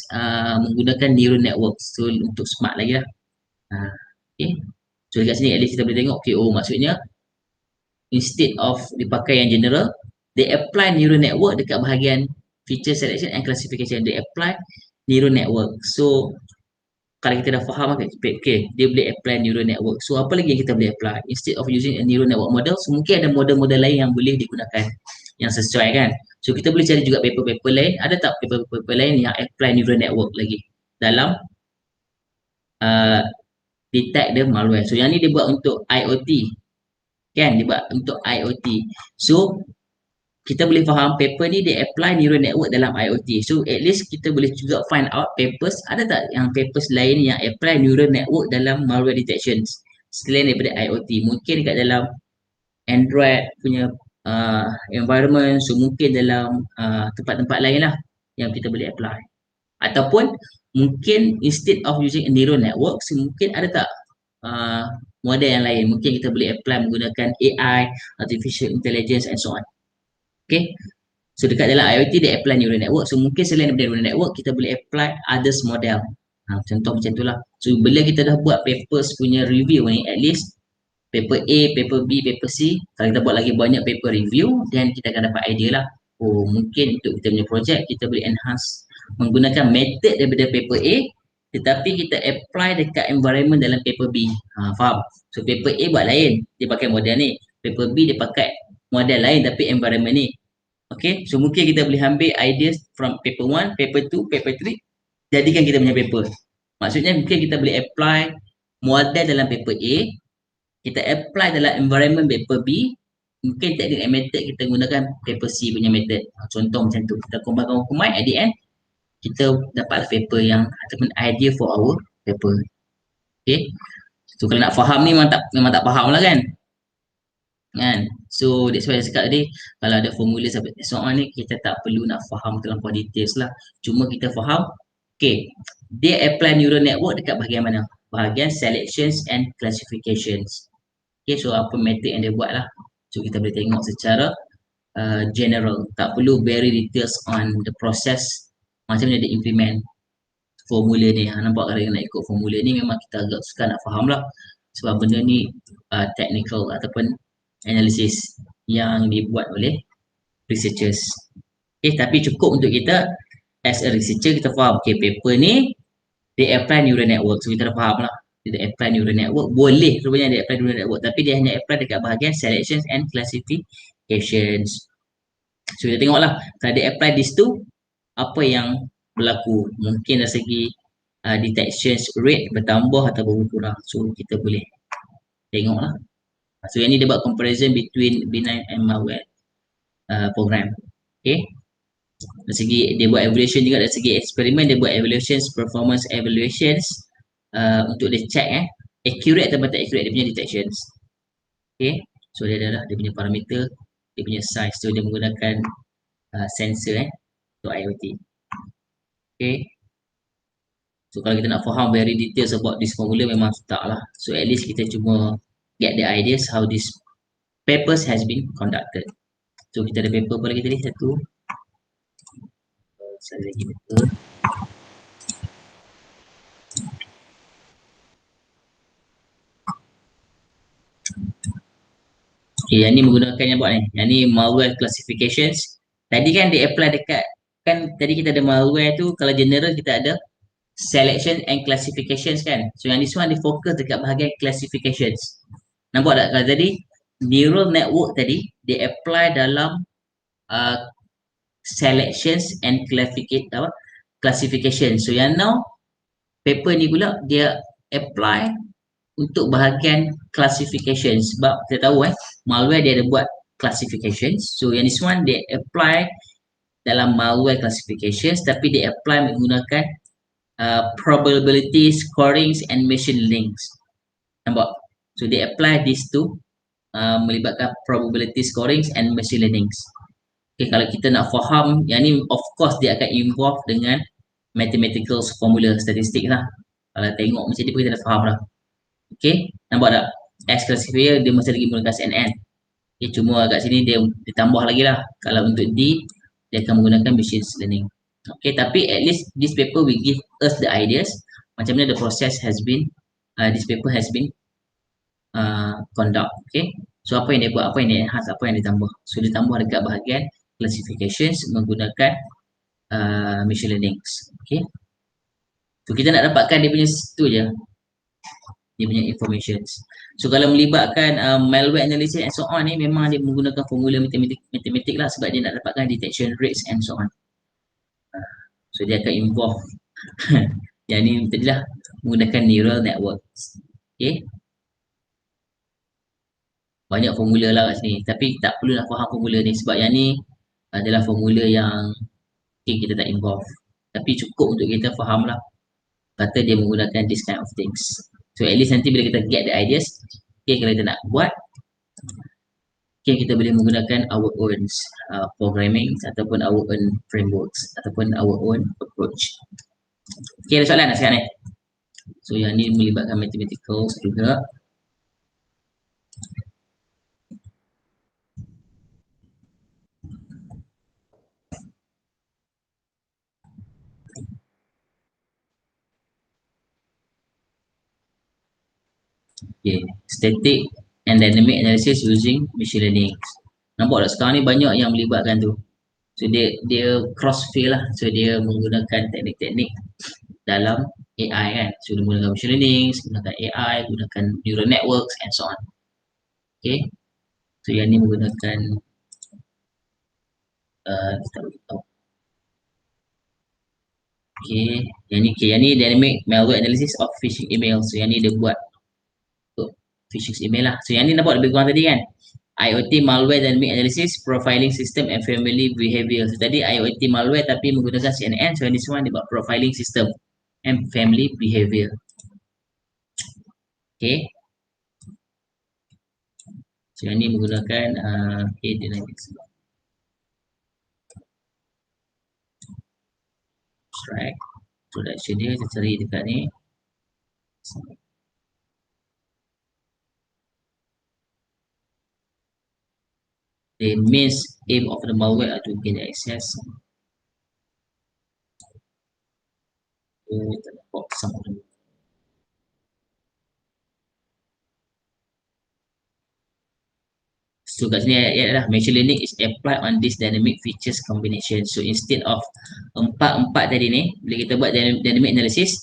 menggunakan neural network. So untuk smart lagi lah. Okay, so dekat sini at least kita boleh tengok, okay, oh maksudnya instead of dipakai yang general, they apply neural network dekat bahagian feature selection and classification. They apply neural network. So kalau kita dah faham okay, dia boleh apply neural network. So apa lagi yang kita boleh apply? Instead of using a neural network model, so mungkin ada model-model lain yang boleh digunakan yang sesuai kan. So kita boleh cari juga paper-paper lain. Ada tak paper-paper lain yang apply neural network lagi dalam detect the malware. So yang ni dia buat untuk IoT kan, dia buat untuk IoT. So kita boleh faham paper ni dia apply neural network dalam IoT. So at least kita boleh juga find out papers, ada tak yang papers lain yang apply neural network dalam malware detections selain daripada IoT. Mungkin dekat dalam Android punya environment, so mungkin dalam tempat-tempat lain lah yang kita boleh apply. Ataupun mungkin instead of using a neural network, so mungkin ada tak model yang lain. Mungkin kita boleh apply menggunakan AI, artificial intelligence and so on. Okay, so dekat dalam IoT dia apply neural network. So mungkin selain daripada neural network, kita boleh apply others model. Contoh macam tu lah. So bila kita dah buat papers punya review ni, at least paper A, paper B, paper C, kalau kita buat lagi banyak paper review, then kita akan dapat idea lah. Oh mungkin untuk kita punya project, kita boleh enhance menggunakan method daripada paper A, tetapi kita apply dekat environment dalam paper B. Faham? So paper A buat lain, dia pakai model ni. Paper B dia pakai model lain tapi environment ni. Okay, so mungkin kita boleh ambil ideas from paper 1, paper 2, paper 3, jadikan kita punya paper. Maksudnya mungkin kita boleh apply model dalam paper A, kita apply dalam environment paper B, mungkin teknik and method kita gunakan paper C punya method. Contoh macam tu, kita combine at the end, kita dapat paper yang ataupun idea for our paper. Okay, so kalau nak faham ni memang tak faham lah kan. So that's why saya cakap tadi, kalau ada formula soal ni kita tak perlu nak faham terlampau details lah. Cuma kita faham, okay, dia apply neural network dekat bahagian mana? Bahagian selections and classifications. Okay, so apa method yang dia buat lah. So kita boleh tengok secara general. Tak perlu very details on the process macam mana dia implement formula ni. Nampak kalau nak ikut formula ni memang kita agak suka nak faham lah. Sebab benda ni technical ataupun analysis yang dibuat oleh researchers. Okay, tapi cukup untuk kita as a researcher kita faham, okay, paper ni dia apply neural network. So kita dah faham lah, dia apply neural network. Boleh rupanya dia apply neural network, tapi dia hanya apply dekat bahagian selections and classifications. So kita tengok lah, kalau dia apply these two, apa yang berlaku. Mungkin dari segi detection rate bertambah atau berkurang. So kita boleh tengok lah. So yang ni dia buat comparison between benign and malware program. Okay, dari segi dia buat evaluation juga, dari segi eksperimen dia buat evaluations, performance evaluations untuk dia check accurate atau tak accurate dia punya detections. Okay, so dia adalah dia punya parameter, dia punya size. So dia menggunakan sensor untuk IoT. Okay, so kalau kita nak faham very details about this formula memang tak lah. So at least kita cuma get the ideas how this papers has been conducted. So kita ada paper apa lagi tadi? Satu. Saya lagi paper. Okay, yang ni menggunakan yang buat ni. Yang ni malware classifications. Tadi kan dia apply dekat, kan tadi kita ada malware tu, kalau general kita ada selection and classifications kan. So yang this one dia fokus dekat bahagian classifications. Nampak tak? Kalau tadi neural network tadi dia apply dalam selections and classification. So yang now paper ni pula dia apply untuk bahagian classification. Sebab kita tahu malware dia ada buat classifications. So yang this one dia apply dalam malware classifications, tapi dia apply menggunakan probability scorings and machine learning. Nampak? So they apply these two melibatkan probability scorings and machine learning. Okay, kalau kita nak faham yang ni, of course dia akan involve dengan mathematical formula, statistik lah. Kalau tengok macam ni pun kita dah faham lah. Okay, nampak tak? X classifier dia masih lagi menggunakan CNN. Okay, cuma agak sini dia ditambah lagi lah. Kalau untuk D, dia akan menggunakan machine learning. Okay, tapi at least this paper will give us the ideas macam mana the process has been, this paper has been conduct. Okay, so apa yang dia buat, apa yang dia enhance, apa yang ditambah. So ditambah dekat bahagian classifications menggunakan machine learning. Okay, So kita nak dapatkan dia punya tu je, dia punya informations. So kalau melibatkan malware analysis and so on ni, memang dia menggunakan formula matematik lah, sebab dia nak dapatkan detection rates and so on. So dia akan involve yang ni tadilah menggunakan neural networks. Okay, banyak formula lah kat sini, tapi tak perlu nak faham formula ni, sebab yang ni adalah formula yang kita tak involve. Tapi cukup untuk kita faham lah, kata dia menggunakan this kind of things. So at least nanti bila kita get the ideas, okay, kalau kita nak buat, okay, kita boleh menggunakan our own programming ataupun our own frameworks ataupun our own approach. Okay, ada soalan dah sekarang ni? So yang ni melibatkan mathematicals juga. Okay, static and dynamic analysis using machine learning. Nampak tak sekarang ni banyak yang melibatkan tu. So dia cross field lah. So dia menggunakan teknik-teknik dalam AI kan. So dia menggunakan machine learning, menggunakan AI, menggunakan neural networks and so on. Okay. So yang ni menggunakan kita tahu. Okay, yang ni dynamic malware analysis of phishing email. So yang ni dia buat phishing email lah. So yang ni nampak lebih kurang tadi kan, IoT malware dynamic analysis, profiling system and family behavior. So tadi IoT malware tapi menggunakan CNN. So yang ni semua dia buat profiling system and family behavior. Okay, so yang ni menggunakan dynamic track production dia. Kita cari dekat ni. The main aim of the malware are to gain access. Kita nampak some of them. So kat sini ayat lah, machine learning is applied on this dynamic features combination. So instead of empat tadi ni, bila kita buat dynamic analysis,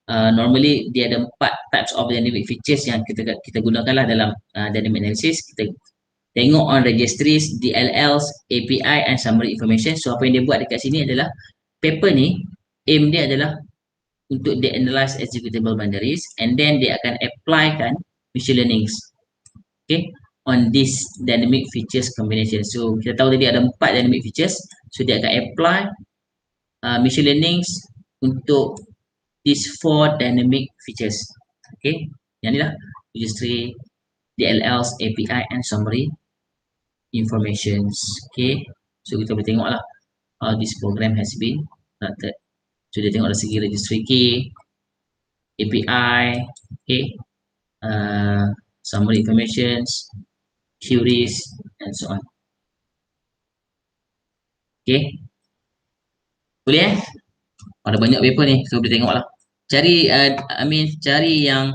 normally dia ada 4 types of dynamic features yang kita gunakan lah dalam dynamic analysis. Kita tengok on registries, DLLs, API and summary information. So apa yang dia buat dekat sini adalah, paper ni aim dia adalah untuk dia analyze executable boundaries and then dia akan apply kan machine learning, okay, on this dynamic features combination. So kita tahu tadi ada 4 dynamic features. So dia akan apply machine learning untuk these 4 dynamic features. Okay, yang ni lah registry, DLLs, API and summary informations. Okay, so kita boleh tengok lah how this program has been started. So dia tengok dari segi registry key, API, okay, summary informations, queries and so on. Okay, boleh ada banyak paper ni, so boleh tengok lah. Cari cari yang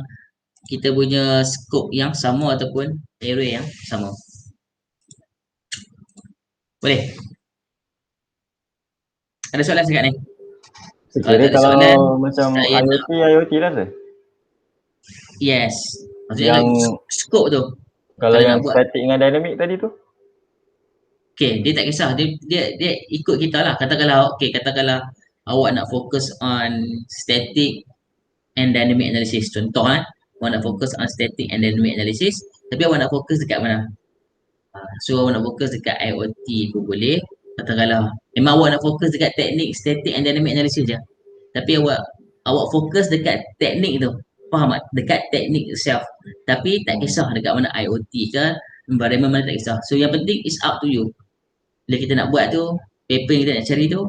kita punya scope yang sama ataupun area yang sama. Boleh? Ada soalan sekat ni? Sekiranya kalau soalan, macam IoT lah tu? Yes. Maksudnya Yang scope tu. kalau Kalau yang nak buat. static dengan dynamic tadi tu? Okay, dia tak kisah. Dia ikut kita lah. Katakanlah awak nak fokus on static and dynamic analysis. Contoh awak nak fokus on static and dynamic analysis, tapi awak nak fokus dekat mana? So awak nak fokus dekat IoT pun boleh. Katakanlah memang awak nak fokus dekat teknik static and dynamic analysis je, tapi awak fokus dekat teknik tu, faham tak? Dekat teknik itself, tapi tak kisah dekat mana IoT ke environment mana, tak kisah. So yang penting is up to you. Bila kita nak buat tu, paper yang kita nak cari tu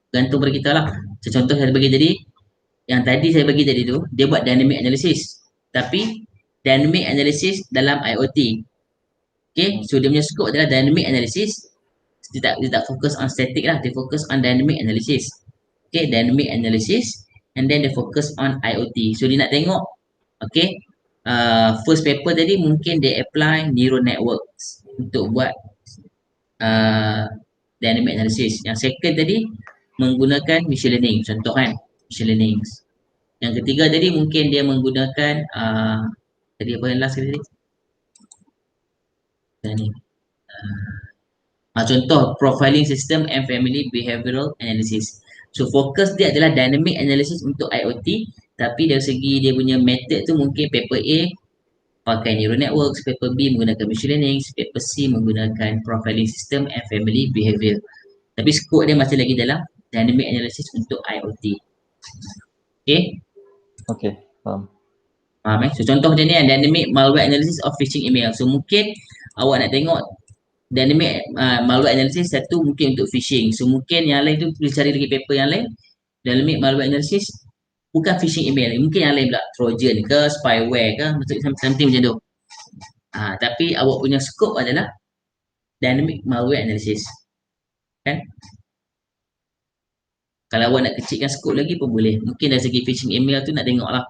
gantung pada kita lah. Contoh saya bagi tadi, yang tadi saya bagi tadi tu, dia buat dynamic analysis, tapi dynamic analysis dalam IoT. Okay, so dia punya scope adalah dynamic analysis. Dia tak fokus on static lah, dia fokus on dynamic analysis. Okay, dynamic analysis and then dia fokus on IoT. So dia nak tengok, okay, first paper tadi mungkin dia apply neural networks untuk buat dynamic analysis. Yang second tadi menggunakan machine learning, contoh kan, machine learning. Yang ketiga tadi mungkin dia menggunakan tadi apa yang last tadi? Ni. Contoh profiling system and family behavioral analysis. So fokus dia adalah dynamic analysis untuk IoT, tapi dari segi dia punya method tu mungkin paper A pakai neural networks, paper B menggunakan machine learning, paper C menggunakan profiling system and family behavior. Tapi skop dia masih lagi dalam dynamic analysis untuk IoT. Okay? Okay, faham. Faham So contoh macam ni dynamic malware analysis of phishing email. So mungkin awak nak tengok dynamic malware analysis satu mungkin untuk phishing. So mungkin yang lain tu boleh cari lagi paper yang lain. Dynamic malware analysis bukan phishing email. Mungkin yang lain pula Trojan ke, spyware ke, something macam tu. Tapi awak punya scope adalah dynamic malware analysis. Kan? Kalau awak nak kecilkan scope lagi pun boleh. Mungkin dari segi phishing email tu nak tengok lah.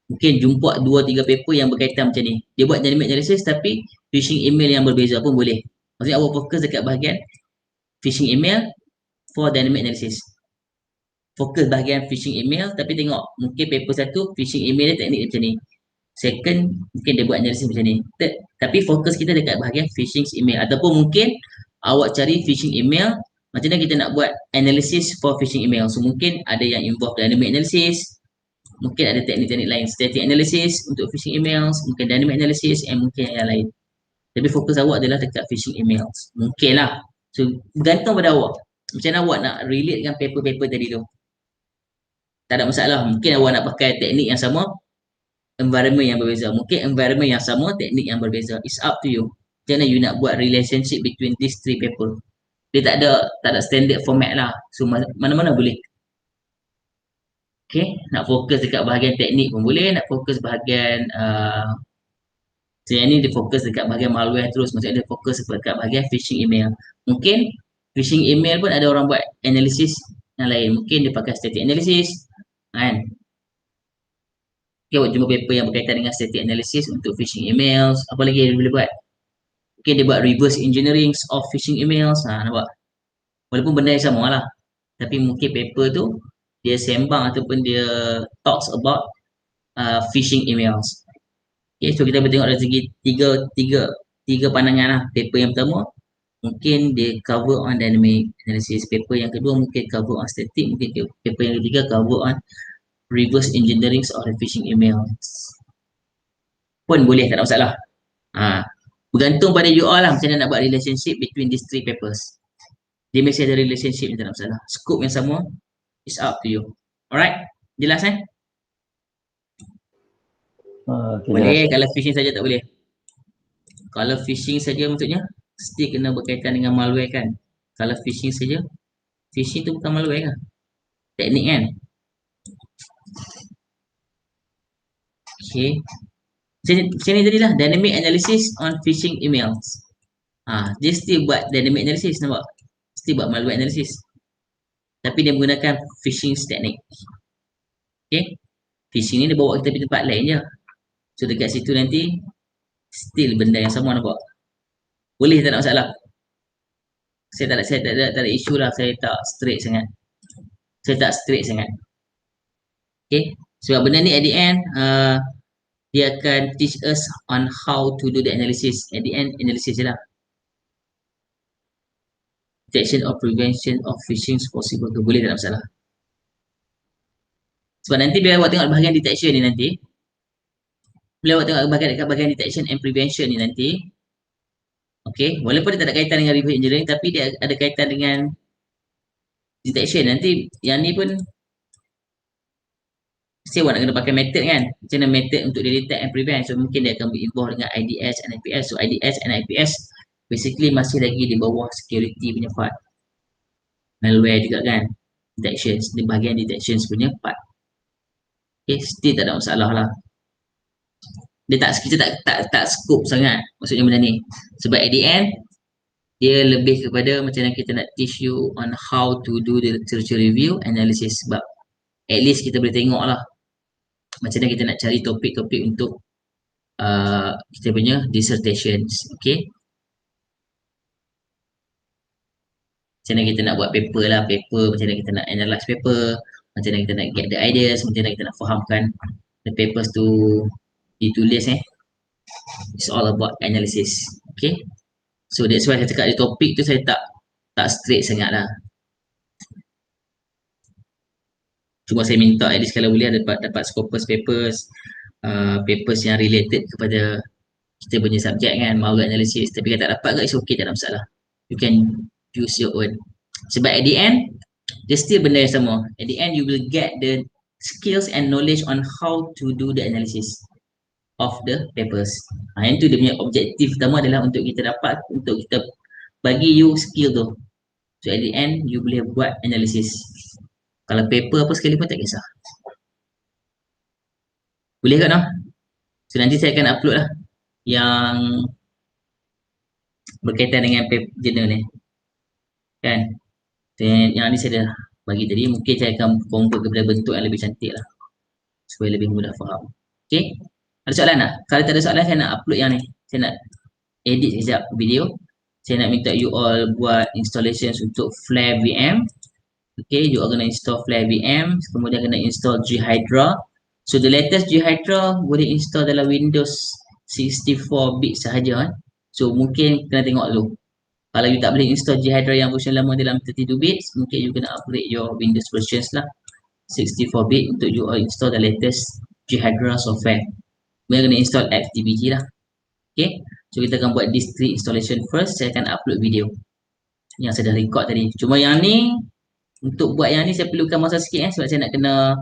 Mungkin jumpa 2-3 paper yang berkaitan macam ni. Dia buat dynamic analysis tapi phishing email yang berbeza pun boleh. Maksudnya awak fokus dekat bahagian phishing email for dynamic analysis. Fokus bahagian phishing email tapi tengok mungkin paper satu phishing email dia teknik macam ni. Second mungkin dia buat analysis macam ni. Third, tapi fokus kita dekat bahagian phishing email. Ataupun mungkin awak cari phishing email macam mana kita nak buat analysis for phishing email. So mungkin ada yang involve dynamic analysis. Mungkin ada teknik-teknik lain, static analysis untuk phishing emails, mungkin dynamic analysis and mungkin yang lain. Tapi fokus awak adalah dekat phishing emails. Mungkin lah. So bergantung pada awak. Macam mana awak nak relate dengan paper-paper tadi tu. Tak ada masalah. Mungkin awak nak pakai teknik yang sama, environment yang berbeza. Mungkin environment yang sama, teknik yang berbeza. It's up to you. Macam mana you nak buat relationship between these three paper. Dia tak ada standard format lah. So mana-mana boleh. Okay, nak fokus dekat bahagian teknik pun boleh, nak fokus bahagian so yang ni dia fokus dekat bahagian malware terus, maksudnya dia fokus dekat bahagian phishing email. Mungkin phishing email pun ada orang buat analisis yang lain, mungkin dia pakai static analysis kan. Okay, awak jumpa paper yang berkaitan dengan static analysis untuk phishing emails. Apa lagi dia boleh buat? Mungkin dia buat reverse engineering of phishing emails. Nampak? Walaupun benda yang sama lah, tapi mungkin paper tu dia sembang ataupun dia talks about phishing emails. Okay, so kita boleh tengok dari segi tiga pandangan lah. Paper yang pertama mungkin dia cover on dynamic analysis. Paper yang kedua mungkin cover on static. Mungkin paper yang ketiga cover on reverse engineering of the phishing emails. Pun boleh, tak ada masalah. Bergantung pada you all lah macam mana nak buat relationship between these three papers. Dia mesti ada relationship, tak ada masalah. Scope yang sama, it's up to you. Alright, jelas Okay, boleh, kalau phishing saja tak boleh. Kalau phishing saja maksudnya mesti kena berkaitan dengan malware kan. Kalau phishing saja, phishing tu bukan malware kan. Teknik kan. Okay. Sini tadilah dynamic analysis on phishing emails. Dia still buat dynamic analysis, nampak? Still buat malware analysis. Tapi dia menggunakan phishing technique. Okay. Phishing ni dia bawa kita pergi tempat lain je. So dekat situ nanti still benda yang sama, nampak? Boleh, tak ada masalah. Saya tak ada isu lah. Saya tak straight sangat. Okay. Sebab benda ni at the end dia akan teach us on how to do the analysis. At the end, analysis je lah. Detection or prevention of phishing is possible ke? Boleh, tak ada masalah. Sebab nanti bila awak tengok bahagian detection ni nanti, bila awak tengok bahagian detection and prevention ni nanti, okay, walaupun dia tak ada kaitan dengan reverse engineering, tapi dia ada kaitan dengan detection. Nanti yang ni pun mesti awak nak kena pakai method kan. Macam mana method untuk dia detect and prevent. So mungkin dia akan involve dengan IDS and IPS. So IDS and IPS basically masih lagi di bawah security punya part. Malware juga kan. Detections, di bahagian detections punya part. Okay, still tak ada masalah lah. Kita tak scope sangat maksudnya benda ni. Sebab at the end dia lebih kepada macam mana kita nak teach you on how to do the literature review analysis. Sebab at least kita boleh tengok lah macam mana kita nak cari topik-topik untuk kita punya dissertations. Okay, macam mana kita nak buat paper lah, paper macam mana kita nak analyse paper, Macam mana kita nak get the ideas, macam mana kita nak fahamkan the papers tu ditulis It's all about analysis. Okay. So that's why saya cakap di topik tu saya tak straight sangat lah. Cuma saya minta at least kalau boleh dapat Scopus papers, papers yang related kepada kita punya subjek kan, malware analysis. Tapi kalau tak dapat ke, it's okay, tak ada masalah. You can use your own. Sebab at the end, dia still benda yang sama. At the end, you will get the skills and knowledge on how to do the analysis of the papers. Yang tu dia punya objektif pertama adalah untuk kita dapat, untuk kita bagi you skill tu. So at the end, you boleh buat analysis. Kalau paper apa sekali pun tak kisah. Boleh kan? No? So nanti saya akan upload lah yang berkaitan dengan jurnal ni. Kan? Dan yang ni saya dah bagi tadi, mungkin saya akan convert kepada bentuk yang lebih cantik lah. Supaya lebih mudah faham. Okay? Ada soalan tak? Kalau tak ada soalan, saya nak upload yang ni. Saya nak edit sekejap video. Saya nak minta you all buat installations untuk Flare VM. Okay, you all kena install Flare VM. Kemudian kena install GHydra. So the latest GHydra boleh install dalam Windows 64-bit sahaja. So mungkin kena tengok dulu. Kalau you tak boleh install GHydra yang version lama dalam 32-bit, mungkin you kena upgrade your Windows versions lah. 64-bit untuk you all install the latest GHydra software. Kemudian kena install FTPG lah. Okay, so kita akan buat this 3 installation first. Saya akan upload video yang saya dah record tadi. Cuma yang ni, untuk buat yang ni saya perlukan masa sikit sebab saya nak kena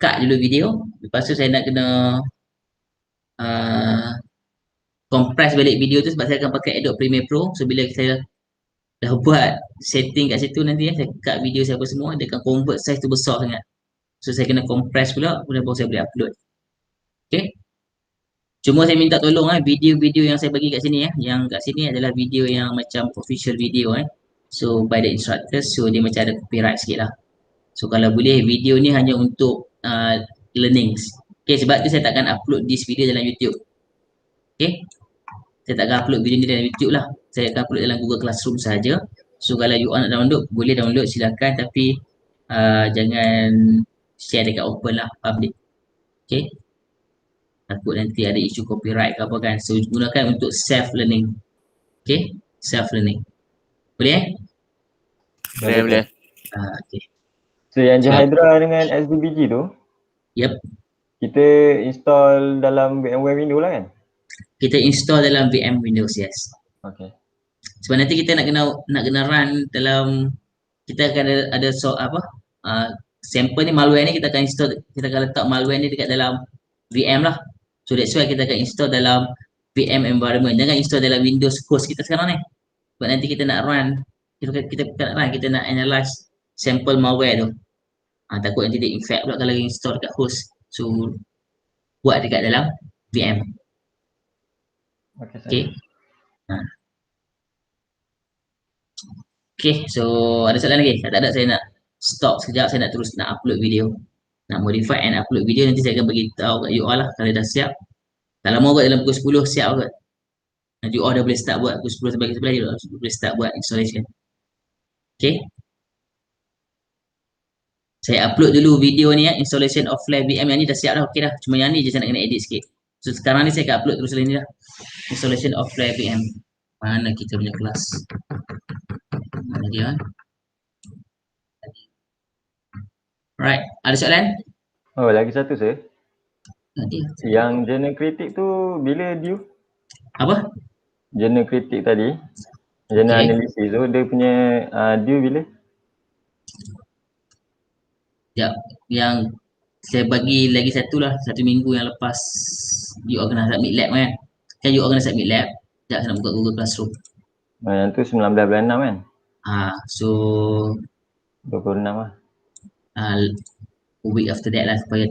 cut dulu video. Lepas tu saya nak kena compress balik video tu sebab saya akan pakai Adobe Premiere Pro. So bila saya dah buat setting kat situ nanti saya cut video saya apa semua, dia akan convert size tu besar sangat. So saya kena compress pula, kemudian baru saya boleh upload. Okay. Cuma saya minta tolong video-video yang saya bagi kat sini yang kat sini adalah video yang macam official video So by the instructors, so dia macam ada copyright sikit lah. So kalau boleh video ni hanya untuk learnings. Okay, sebab tu saya takkan upload this video dalam YouTube. Okay, saya takkan upload video ni dalam YouTube lah. Saya akan upload dalam Google Classroom saja. So kalau you all nak download, boleh download silakan, tapi jangan share dekat open lah, public. Okay, takut nanti ada isu copyright ke apa kan. So gunakan untuk self learning. Okay, self learning. Boleh Boleh. Okay. So yang GHydra dengan SBBG tu, Yep. kita install dalam VMware Windows lah kan? Kita install dalam VM Windows, yes. Okay. Sebab nanti kita nak kena run dalam, kita akan ada sampel ni, malware ni kita akan install, kita akan letak malware ni dekat dalam VM lah. So that's why kita akan install dalam VM environment. Jangan install dalam Windows host kita sekarang ni. Sebab nanti kita nak run, kita nak run, kita nak analyze sampel malware tu. Takut nanti dia infect pula kalau install dekat host. So buat dekat dalam VM. Okay. Okay, so ada soalan lagi? Tak ada, saya nak stop sekejap, saya nak terus nak upload video. Nak modify and upload video, nanti saya akan bagi tahu kat you all lah kalau dah siap. Tak lama kot, dalam pukul 10 siap kot. Nanti you all dah boleh start buat, pukul 10 sampai 11 boleh start buat installation. Okay. Saya upload dulu video ni installation of Flare VM. Yang ni dah siap dah, okey dah. Cuma yang ni je saya nak kena edit sikit. So sekarang ni saya akan upload terus ni dah. Installation of Flare VM. Mana kita punya kelas? Mana dia? Alright, ada soalan? Oh, lagi satu sir. Nanti. Yang journal kritik tu bila due? Apa? Journal kritik tadi, journal analisis tu dia punya due bila? Ya, yang saya bagi lagi satu lah, 1 minggu yang lepas you all kena submit lab kan. Kan you all kena submit lab, sekejap saya nak buka Google Classroom. Yang tu 19 bulan 6 kan? So 26 lah. A week after that lah, supaya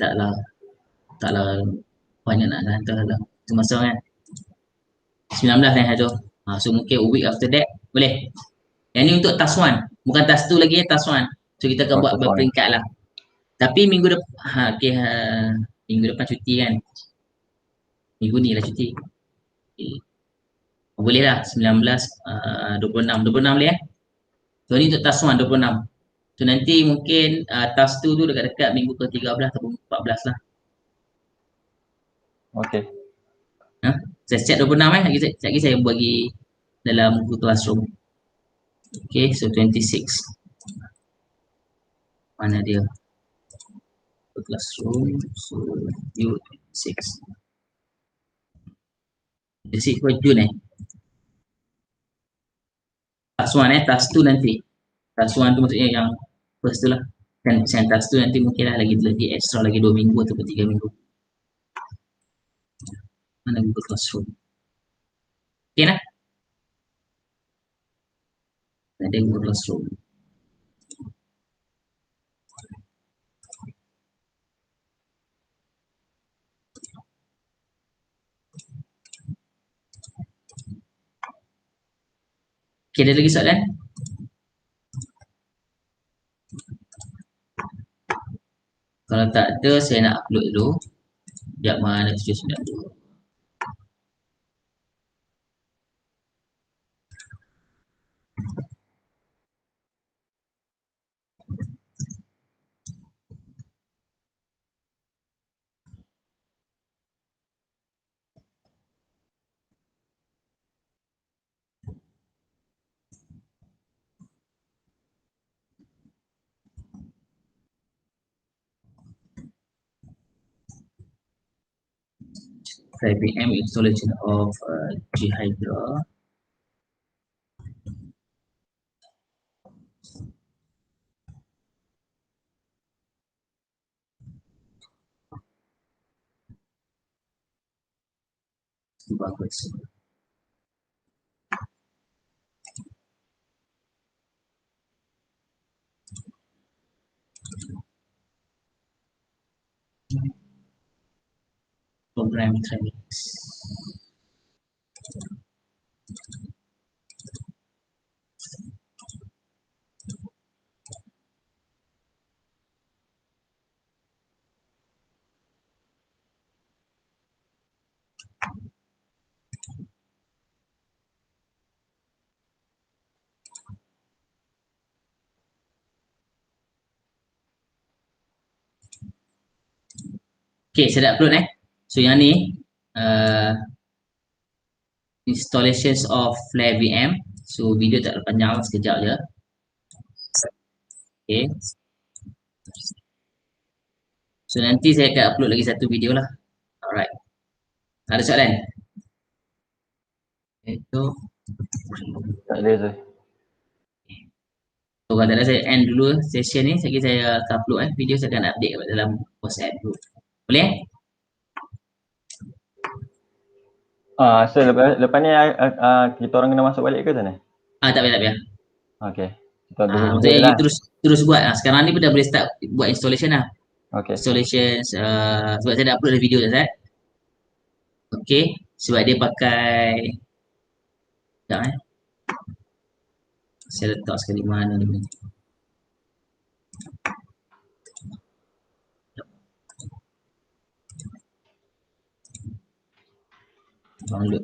taklah banyak nak hantar dalam tu masa kan. 19 kan tu. So mungkin a week after that boleh. Yang ni untuk task 1, bukan task 2 lagi, task 1. So kita akan buat berperingkat lah. Tapi minggu depan, minggu depan cuti kan. Minggu ni lah cuti. Boleh lah, 19, 26 boleh So ni untuk task 1, 26. So nanti mungkin task 2 tu dekat-dekat minggu ke-13 ataupun 14 lah. Okay. Saya set 26 sekejap lagi saya bagi dalam Google Classroom. Okay, so 26. Mana dia? Google Classroom, so view 26. 26 for June Task 1 task 2 nanti. Task 1 tu maksudnya yang first tu lah. Dan task 2 nanti mungkin lah lagi extra lagi 2 minggu atau 3 minggu. Mana Google Classroom? Okay lah. Ada Google Classroom. Okay, ada lagi soalan? Kalau tak ada, saya nak upload dulu. Sekejap mana 792. IBM installation of G-Hydra. Bagus. Program trainings. Okay, saya dah upload So yang ni installations of Flare VM. So video tak panjang, sekejap je. Okay. So nanti saya akan upload lagi satu video lah. Alright. Ada soalan? Itu. Tak ada tu. So kalau tak ada, saya end dulu session ni. Saya akan upload video, saya akan update dalam WhatsApp group. Boleh? So lepas ni kita orang kena masuk balik ke sana? Tak payah. Okay. Kita tunggu Maksudnya lah. you terus buat. Sekarang ni pun dah boleh start buat installation lah. Okay. Installations, sebab saya dah upload video dah, Okay, sebab dia pakai sekejap saya letak sekali mana ni. Download.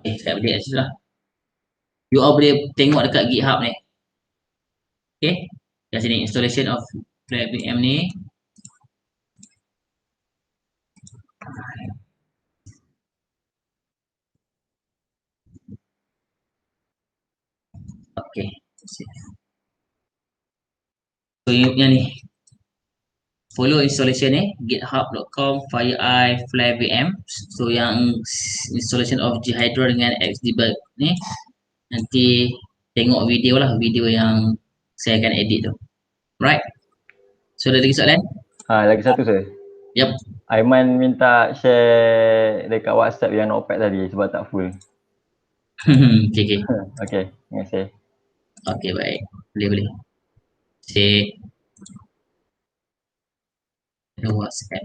Saya update kat situ lah. You all boleh tengok dekat GitHub ni. Okay, kat sini installation of Flare VM ni. Okay. So yang ni. Follow installation ni github.com FireEye Flare VM. So yang installation of G-Hydra dengan Xdebug ni nanti tengok video lah, video yang saya akan edit tu. Right. So ada lagi soalan? Lagi satu sir. Yep. Aiman minta share dekat WhatsApp yang notepad tadi sebab tak full. Okay. Okay, terima kasih. Okay, baik. Boleh. Say the WhatsApp.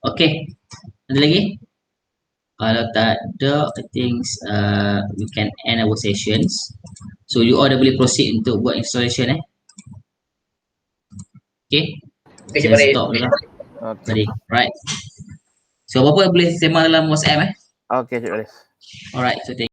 Okay. Ada lagi? Kalau tak ada, I think we can end our sessions. So you all dah boleh proceed untuk buat installation Okay. Okay, Cik Saya Farid. stop dulu lah. Okey. Tadi. Right. So apa-apa boleh sembang dalam WhatsApp Okey, Cik Faris. Alright. So thank